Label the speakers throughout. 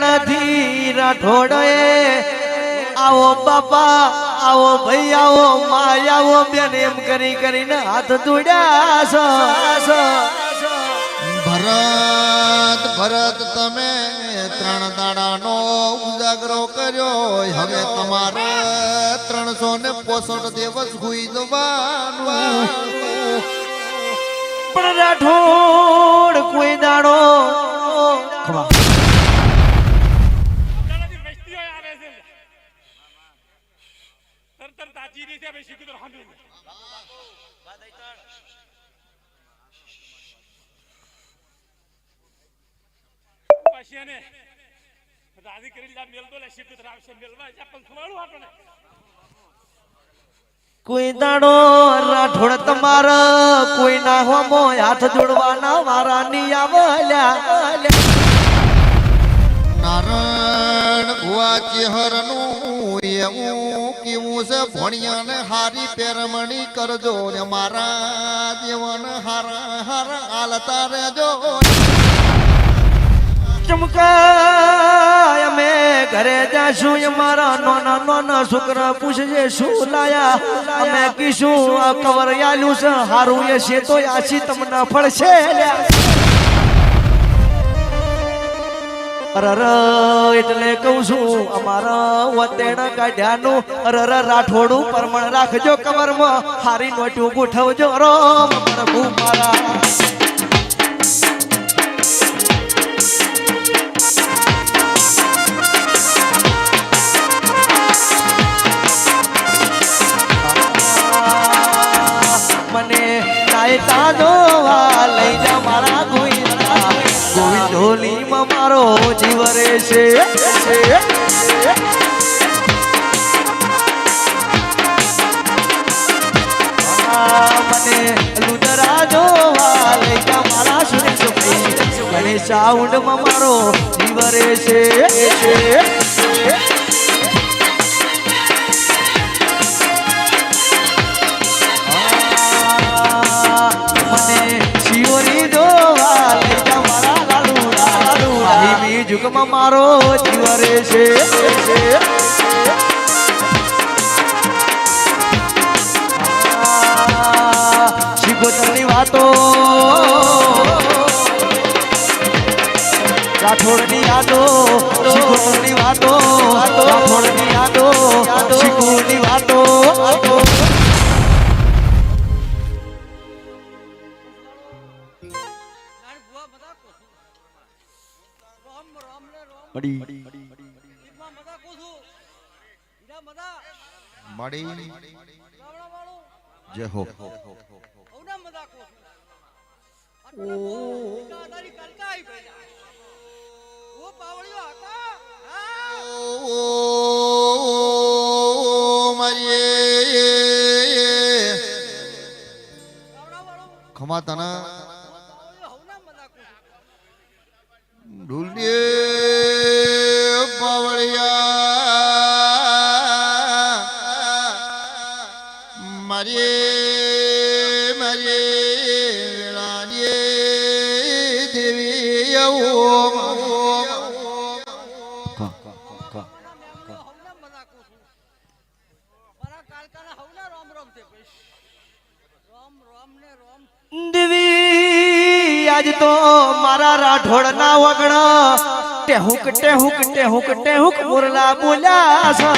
Speaker 1: દાડથી રાઠોડે આવો બાપા આવો ભાઈ આવો માય આવો બેન એમ કરી કરીને હાથ જોડ્યા છે
Speaker 2: ભરત ભરત તમે 3 દાડાનો ઉજાગરો કર્યો હવે તમારે 365 દિવસ હુઈ જવાનું
Speaker 1: પણ રાઠોડ કોઈ દાડો કોઈ દાડો રાઠોડ તમારા કોઈ ના હોમો હાથ જોડવાના વારા ની આવલ્યા
Speaker 2: નારણ ભુવા ચેહરનું એવું કેવું છે ભણિયાને હારી પેરમણી કરજો ને મારા દેવન હારા હારા હાલતા રહેજો
Speaker 1: ચમકાય અમે ઘરે જાશું અમારા નાના નાના છોકરા પૂછજે શું લાયા અમે કીશું આ કવર આલ્યું છે હારું એ છે તો આછી તમને ફળશે અરર એટલે કહું છું અમારા વતેણ કાઢ્યાનું અરર રાઠોડું પરમણ રાખજો કવરમાં હારી નોટું ગોઠવજો રોમ પ્રભુ મારા મને નાયતા જોવા લઈ જા મારા ગોવિંદા ગોવિંદ ઢોલીમાં મારો જીવ રહેશે મને લુદરા જોવા લઈ જા મારા સુરેશ ભાઈ ગણેશ સાઉન્ડમાં મારો જીવ રહેશે જુગમાં મારો જીવ રહેશે શિગોતરની વાતો રાઠોડની યાદો શિગોતરની વાતો રાઠોડની યાદો શિગોની વાતો
Speaker 2: મળી જય હો ખમા તના ઢૂલિયે
Speaker 1: દેવી આજ તો મારા રાઠોડ ના વગણ ટેહુક ટેહુક ટેહુક ટેહુક મુરલા બોલ્યા છે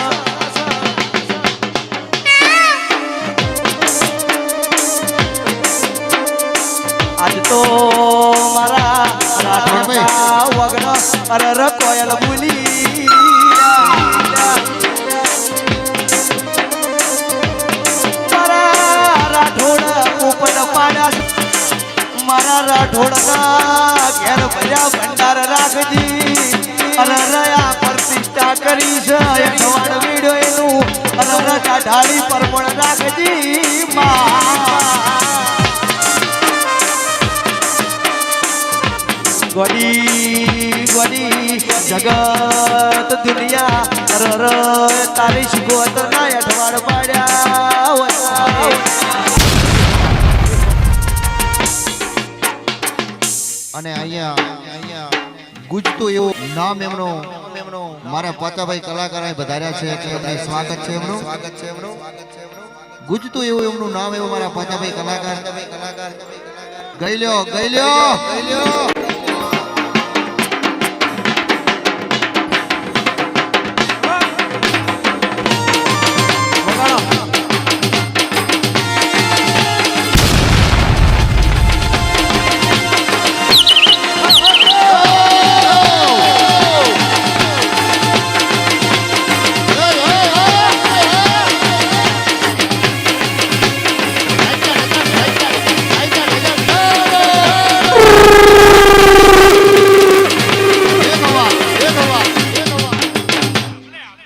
Speaker 1: આજ તો મારા રાઠોડ ના વગણ અરર કોયલ બોલી મારા રાઠોડ ઉપર પાડ્યા મારા રાઠોડના ઘેર ભર્યા ભંડાર રાખજી અરરયા પ્રતિષ્ઠા કરી છે અઠવાડ વીડો એનું અરરકા ઢાળી પરમણ રાખજી ગોડી ગોડી જગત દુનિયા અરર તારી શિગોત ના અઠવાડ પાડ્યા
Speaker 2: અને અહીંયા ગુજતું એવું નામ એમનું મારા પોતાભાઈ કલાકાર અહીં વધાર્યા છે એટલે એમને સ્વાગત છે એમનું ગુજતું એવું એમનું નામ એવું મારા પોતાભાઈ કલાકાર ગઈ લ્યો